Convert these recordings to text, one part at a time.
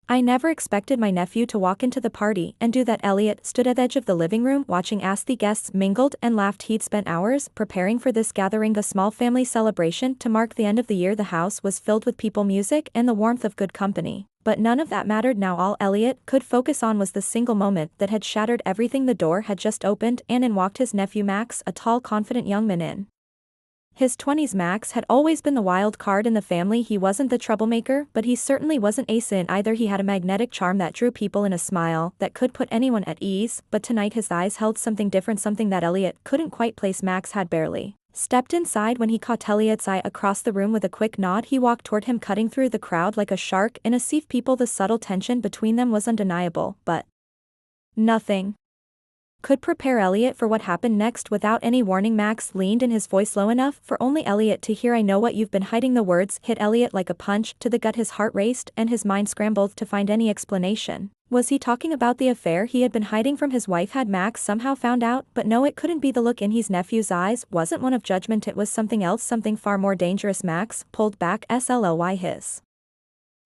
I never expected my nephew to walk into the party and do that. Elliot stood at the edge of the living room watching as the guests mingled and laughed. He'd spent hours preparing for this gathering, a small family celebration to mark the end of the year. The house was filled with people, music, and the warmth of good company. But none of that mattered now. All Elliot could focus on was the single moment that had shattered everything. The door had just opened and in walked his nephew Max, a tall, confident young man in his 20s. Max had always been the wild card in the family. He wasn't the troublemaker, but he certainly wasn't a sin either. He had a magnetic charm that drew people in, a smile that could put anyone at ease, but tonight his eyes held something different, something that Elliot couldn't quite place. Max had barely stepped inside when he caught Elliot's eye across the room. With a quick nod, he walked toward him, cutting through the crowd like a shark in a sea of people. The subtle tension between them was undeniable, but nothing could prepare Elliot for what happened next. Without any warning, Max leaned in, his voice low enough for only Elliot to hear. "I know what you've been hiding." The words hit Elliot like a punch to the gut. His heart raced and his mind scrambled to find any explanation. Was he talking about the affair he had been hiding from his wife? Had Max somehow found out? But no, it couldn't be. The look in his nephew's eyes wasn't one of judgment, it was something else, something far more dangerous. Max pulled back slowly, his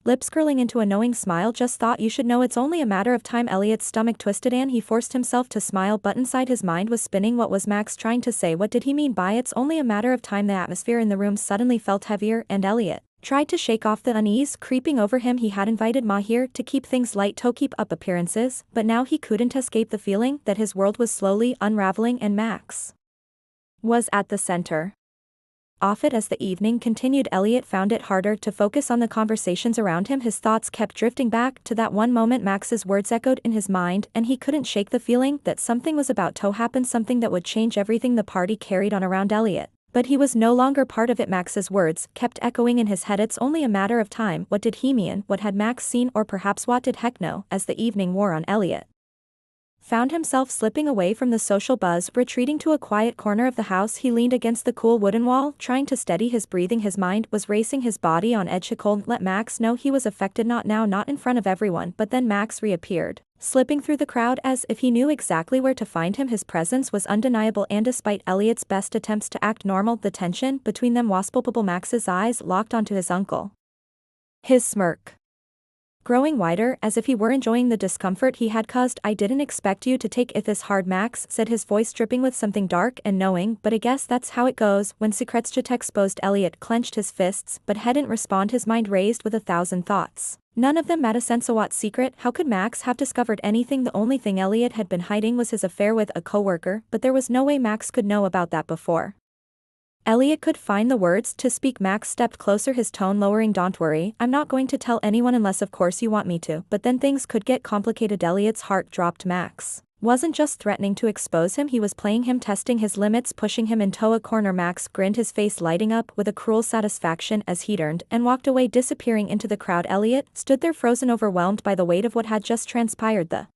lips curling into a knowing smile. "Just thought you should know it's only a matter of time." Elliot's stomach twisted and he forced himself to smile, but inside his mind was spinning. What was Max trying to say? What did he mean by "it's only a matter of time"? The atmosphere in the room suddenly felt heavier, and Elliot tried to shake off the unease creeping over him. He had invited Ma here to keep things light, to keep up appearances, but now he couldn't escape the feeling that his world was slowly unraveling and Max was at the center of it. As the evening continued, Elliot found it harder to focus on the conversations around him. His thoughts kept drifting back to that one moment. Max's words echoed in his mind, and he couldn't shake the feeling that something was about to happen, something that would change everything. The party carried on around Elliot, but he was no longer part of it. Max's words kept echoing in his head. "It's only a matter of time." What did he mean? What had Max seen? Or perhaps what did heck know? As the evening wore on, Elliot found himself slipping away from the social buzz, retreating to a quiet corner of the house. He leaned against the cool wooden wall, trying to steady his breathing. His mind was racing, his body on edge. He couldn't let Max know he was affected, not now, not in front of everyone. But then Max reappeared, slipping through the crowd as if he knew exactly where to find him. His presence was undeniable, and despite Elliot's best attempts to act normal, the tension between them was palpable. Max's eyes locked onto his uncle, his smirk growing wider as if he were enjoying the discomfort he had caused. "I didn't expect you to take it this hard," Max said, his voice dripping with something dark and knowing, "but I guess that's how it goes when secrets get exposed." Elliot clenched his fists but hadn't responded, his mind raced with 1,000 thoughts. None of them made sense. So what secret? How could Max have discovered anything? The only thing Elliot had been hiding was his affair with a coworker, but there was no way Max could know about that before Elliot could find the words to speak. Max stepped closer, his tone lowering. "Don't worry, I'm not going to tell anyone unless of course you want me to." But then things could get complicated. Elliot's heart dropped. Max wasn't just threatening to expose him, he was playing him, testing his limits, pushing him into a corner. Max grinned, his face lighting up with a cruel satisfaction as he turned and walked away, disappearing into the crowd. Elliot stood there frozen, overwhelmed by the weight of what had just transpired. The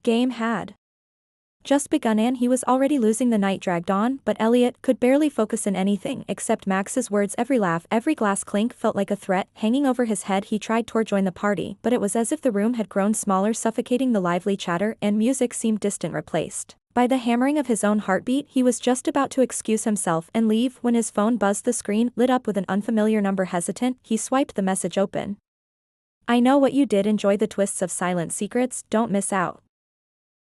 game had just begun and he was already losing. The night dragged on, but Elliot could barely focus on anything except Max's words. Every laugh, every glass clink felt like a threat hanging over his head. He tried to join the party, but it was as if the room had grown smaller, suffocating. The lively chatter and music seemed distant, replaced by the hammering of his own heartbeat. He was just about to excuse himself and leave when his phone buzzed. The screen lit up with an unfamiliar number. Hesitant, he swiped the message open. "I know what you did. Enjoy the twists of silent secrets. Don't miss out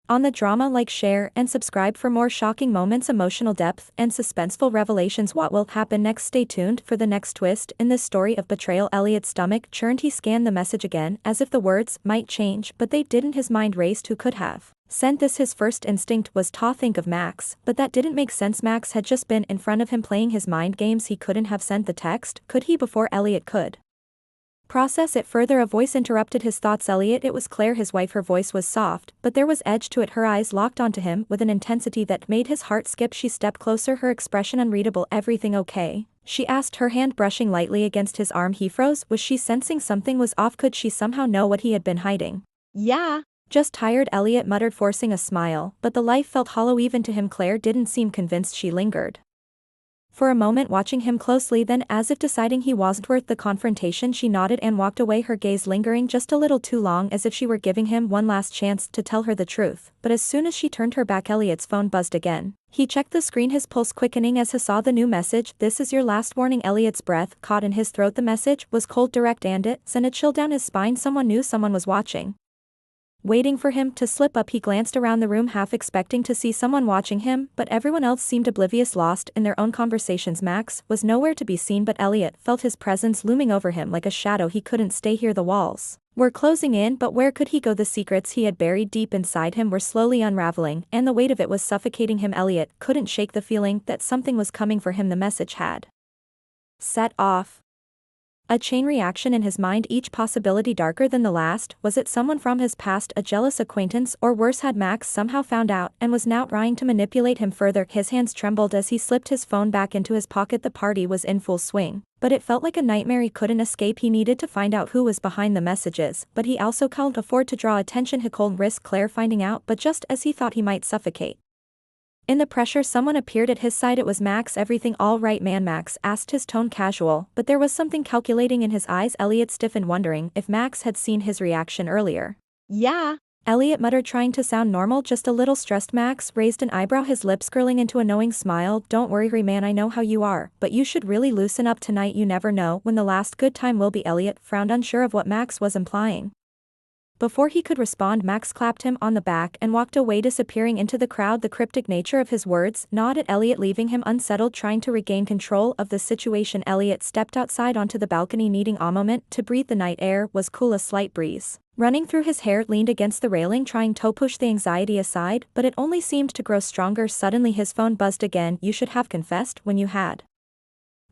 on the drama. Like, share, and subscribe for more shocking moments, emotional depth, and suspenseful revelations. What will happen next? Stay tuned for the next twist in this story of betrayal." Elliot's stomach churned. He scanned the message again, as if the words might change, but they didn't. His mind raced. Who could have sent this? His first instinct was to think of Max, but that didn't make sense. Max had just been in front of him playing his mind games. He couldn't have sent the text, could he? Before Elliot could process it further, a voice interrupted his thoughts. Elliot, it was Claire, his wife. Her voice was soft, but there was edge to it. Her eyes locked onto him with an intensity that made his heart skip. She stepped closer, her expression unreadable. "Everything okay?" she asked, her hand brushing lightly against his arm. He froze. Was she sensing something was off? Could she somehow know what he had been hiding? "Yeah. Just tired," Elliot muttered, forcing a smile, but the life felt hollow even to him. Claire didn't seem convinced. She lingered For a moment watching him closely, then as if deciding he wasn't worth the confrontation, she nodded and walked away, her gaze lingering just a little too long, as if she were giving him one last chance to tell her the truth. But as soon as she turned her back, Elliot's phone buzzed again. He checked the screen, his pulse quickening as he saw the new message. "This is your last warning." Elliot's breath caught in his throat. The message was cold, direct, and it sent a chill down his spine. Someone knew someone was watching. Waiting for him to slip up, he glanced around the room, half expecting to see someone watching him, but everyone else seemed oblivious, lost in their own conversations. Max was nowhere to be seen, but Elliot felt his presence looming over him like a shadow. He couldn't stay here. The walls were closing in, but where could he go? The secrets he had buried deep inside him were slowly unraveling, and the weight of it was suffocating him. Elliot couldn't shake the feeling that something was coming for him. The message had set off a chain reaction in his mind, each possibility darker than the last. Was it someone from his past, a jealous acquaintance, or worse, had Max somehow found out and was now trying to manipulate him further? His hands trembled as he slipped his phone back into his pocket. The party was in full swing, but it felt like a nightmare he couldn't escape. He needed to find out who was behind the messages, but he also couldn't afford to draw attention. He couldn't risk Claire finding out, but just as he thought he might suffocate in the pressure, someone appeared at his side. It was Max. "Everything all right, man?" Max asked, his tone casual, but there was something calculating in his eyes. Elliot stiffened, wondering if Max had seen his reaction earlier. "Yeah," Elliot muttered, trying to sound normal, just a little stressed. Max raised an eyebrow, his lips curling into a knowing smile. "Don't worry, man, I know how you are, but you should really loosen up tonight. You never know when the last good time will be." Elliot frowned, unsure of what Max was implying. Before he could respond, Max clapped him on the back and walked away, disappearing into the crowd. The cryptic nature of his words gnawed at Elliot, leaving him unsettled, trying to regain control of the situation. Elliot stepped outside onto the balcony, needing a moment to breathe. The night air was cool, a slight breeze running through his hair, leaned against the railing, trying to push the anxiety aside, but it only seemed to grow stronger. Suddenly his phone buzzed again. "You should have confessed when you had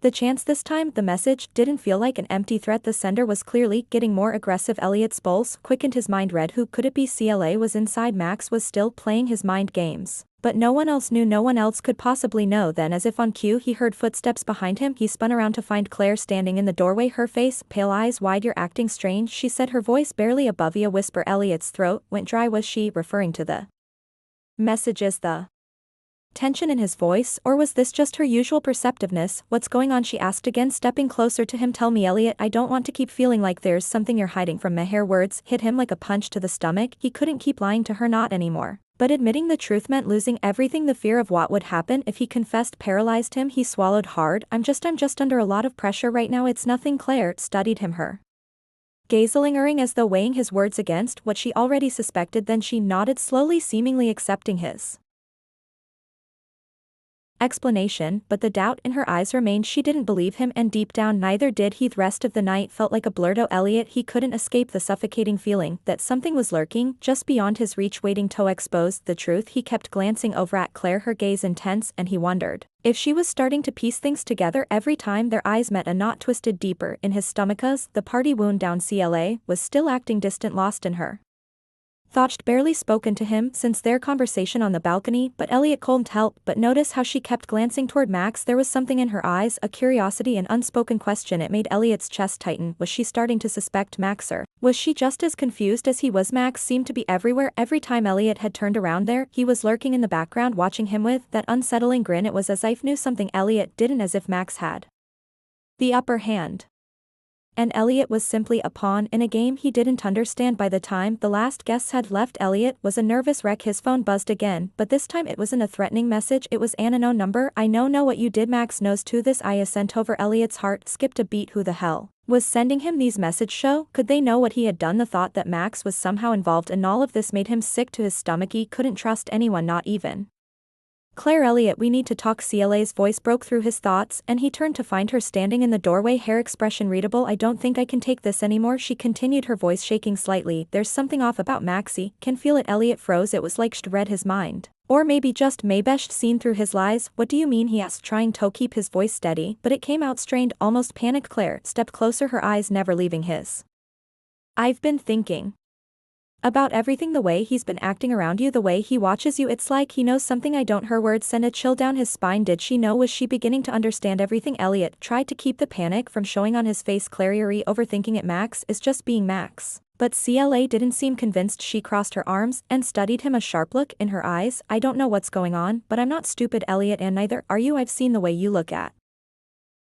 the chance." This time, the message didn't feel like an empty threat. The sender was clearly getting more aggressive. Elliot's pulse quickened, his mind read. Who could it be? CLA was inside. Max was still playing his mind games, but no one else knew. No one else could possibly know. Then, as if on cue, he heard footsteps behind him. He spun around to find Claire standing in the doorway, her face pale, eyes wide. "You're acting strange," she said, her voice barely above a whisper. Elliot's throat went dry. Was she referring to the messages, the tension in his voice, or was this just her usual perceptiveness? "What's going on?" she asked again, stepping closer to him. "Tell me, Elliot, I don't want to keep feeling like there's something you're hiding from me." Her words hit him like a punch to the stomach. He couldn't keep lying to her, not anymore. But admitting the truth meant losing everything. The fear of what would happen if he confessed paralyzed him. He swallowed hard. I'm just under a lot of pressure right now." "It's nothing." Claire studied him, her gaze lingering as though weighing his words against what she already suspected. Then she nodded slowly, seemingly accepting his explanation, but the doubt in her eyes remained. She didn't believe him, and deep down neither did he. The rest of the night felt like a blur to Elliot. He couldn't escape the suffocating feeling that something was lurking just beyond his reach, waiting to expose the truth. He kept glancing over at Claire, her gaze intense, and he wondered if she was starting to piece things together. Every time their eyes met, a knot twisted deeper in his stomach. As the party wound down, CLA was still acting distant, lost in her thought, barely spoken to him since their conversation on the balcony, but Elliot couldn't help but notice how she kept glancing toward Max. There was something in her eyes, a curiosity, an unspoken question. It made Elliot's chest tighten. Was she starting to suspect Max, or was she just as confused as he was? Max seemed to be everywhere. Every time Elliot had turned around, there he was, lurking in the background, watching him with that unsettling grin. It was as if knew something Elliot didn't, as if Max had the upper hand, and Elliot was simply a pawn in a game he didn't understand. By the time the last guests had left, Elliot was a nervous wreck. His phone buzzed again, but this time it wasn't a threatening message. It was an unknown number. "I know what you did." Max knows too. This I sent over. Elliot's heart skipped a beat. Who the hell was sending him these messages? Show, could they know what he had done? The thought that Max was somehow involved in all of this made him sick to his stomach. He couldn't trust anyone, not even Claire. "Elliot, we need to talk." CLA's voice broke through his thoughts, and he turned to find her standing in the doorway, hair expression readable. "I don't think I can take this anymore," she continued, her voice shaking slightly. "There's something off about Maxie. Can feel it." Elliot froze. It was like she'd read his mind. Or maybe just Maybest seen through his lies. "What do you mean?" he asked, trying to keep his voice steady, but it came out strained, almost panicked. Claire stepped closer, her eyes never leaving his. "I've been thinking about everything, the way he's been acting around you, the way he watches you. It's like he knows something I don't." Her words sent a chill down his spine. Did she know? Was she beginning to understand everything? Elliot tried to keep the panic from showing on his face. "Clary, overthinking it. Max is just being Max. But CLA didn't seem convinced. She crossed her arms and studied him, a sharp look in her eyes. I don't know what's going on, but I'm not stupid, Elliot, and neither are you. I've seen the way you look at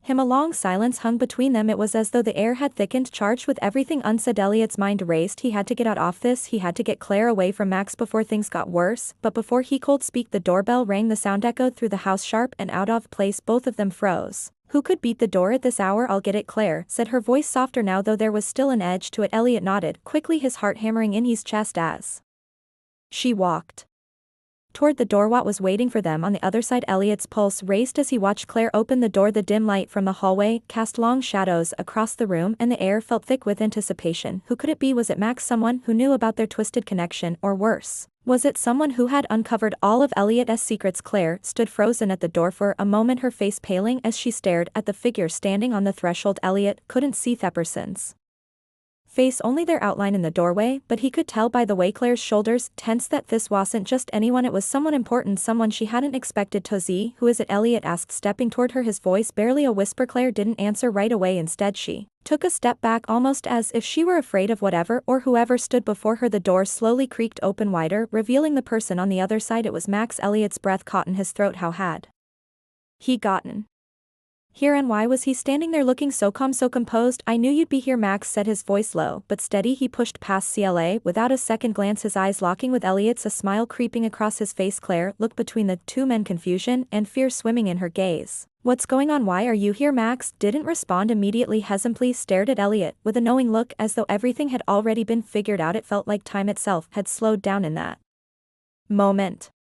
him. A long silence hung between them. It was as though the air had thickened, charged with everything unsaid. Elliot's mind raced. He had to get out of this. He had to get Claire away from Max before things got worse. But before he could speak, the doorbell rang. The sound echoed through the house, sharp and out of place. Both of them froze. Who could beat the door at this hour? I'll get it, Claire said, her voice softer now, though there was still an edge to it. Elliot nodded, quickly, his heart hammering in his chest as she walked toward the door. What was waiting for them on the other side? Elliot's pulse raced as he watched Claire open the door. The dim light from the hallway cast long shadows across the room, and the air felt thick with anticipation. Who could it be? Was it Max, someone who knew about their twisted connection, or worse, was it someone who had uncovered all of Elliot's secrets? Claire stood frozen at the door for a moment, her face paling as she stared at the figure standing on the threshold. Elliot couldn't see Thepperson's face, only their outline in the doorway, but he could tell by the way Claire's shoulders tensed that this wasn't just anyone. It was someone important, someone she hadn't expected. Tozy, who is it? Elliot asked, stepping toward her, his voice barely a whisper. Claire didn't answer right away. Instead, she took a step back, almost as if she were afraid of whatever or whoever stood before her. The door slowly creaked open wider, revealing the person on the other side. It was Max. Elliot's breath caught in his throat. How had he gotten here, and why was he standing there looking so calm, so composed? I knew you'd be here, Max said, his voice low but steady. He pushed past CLA without a second glance, his eyes locking with Elliot's, a smile creeping across his face. Claire looked between the two men, confusion and fear swimming in her gaze. What's going on? Why are you here? Max didn't respond immediately. He simply stared at Elliot with a knowing look, as though everything had already been figured out. It felt like time itself had slowed down in that moment,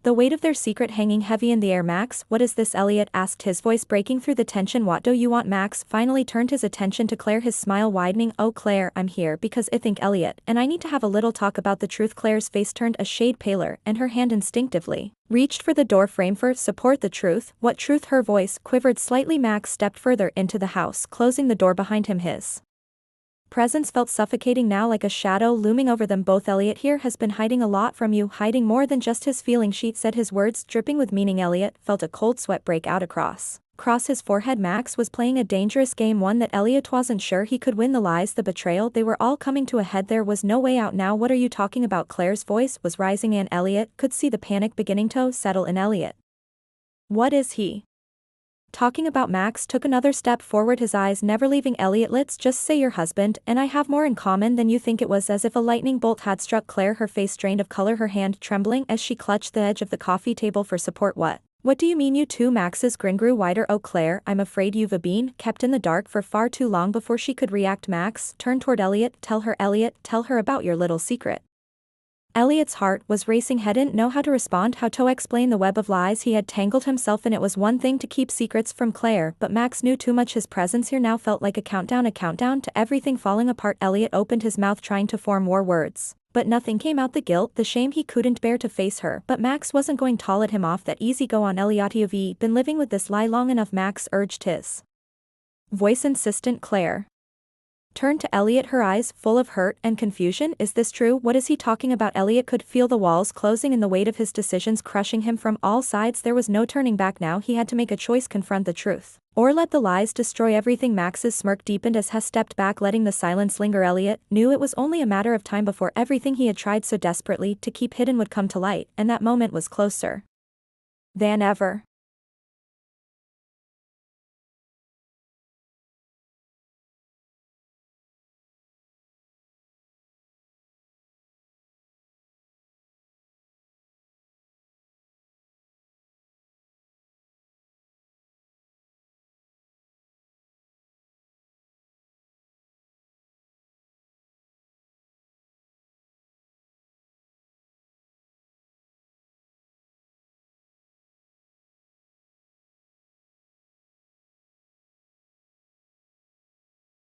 the weight of their secret hanging heavy in the air. Max, what is this? Elliot asked, his voice breaking through the tension. What do you want? Max finally turned his attention to Claire, his smile widening. Oh, Claire, I'm here because I think Elliot and I need to have a little talk about the truth. Claire's face turned a shade paler, and her hand instinctively reached for the door frame for support. The truth? What truth? Her voice quivered slightly. Max stepped further into the house, closing the door behind him. His presence felt suffocating now, like a shadow looming over them both. Elliot here has been hiding a lot from you, hiding more than just his feelings, she said, his words dripping with meaning. Elliot felt a cold sweat break out across his forehead. Max was playing a dangerous game, one that Elliot wasn't sure he could win. The lies, the betrayal, they were all coming to a head. There was no way out now. What are you talking about? Claire's voice was rising, and Elliot could see the panic beginning to settle in. Elliot, what is he talking about? Max took another step forward, his eyes never leaving Elliot. Let's just say your husband and I have more in common than you think. It was as if a lightning bolt had struck Claire, her face drained of color, her hand trembling as she clutched the edge of the coffee table for support. What do you mean, you two? Max's grin grew wider. Oh, Claire, I'm afraid you've been kept in the dark for far too long. Before she could react, Max turned toward Elliot. Tell her, Elliot, tell her about your little secret. Elliot's heart was racing. He didn't know how to respond, how to explain the web of lies he had tangled himself in. It was one thing to keep secrets from Claire, but Max knew too much. His presence here now felt like a countdown to everything falling apart. Elliot opened his mouth, trying to form more words, but nothing came out. The guilt, the shame, he couldn't bear to face her. But Max wasn't going to let him off that easy. Go on, Elliot, you've been living with this lie long enough, Max urged, his voice insistent. Claire turned to Elliot, her eyes full of hurt and confusion. Is this true? What is he talking about? Elliot could feel the walls closing and the weight of his decisions crushing him from all sides. There was no turning back now. He had to make a choice: confront the truth, or let the lies destroy everything. Max's smirk deepened as he stepped back, letting the silence linger. Elliot knew it was only a matter of time before everything he had tried so desperately to keep hidden would come to light, and that moment was closer than ever.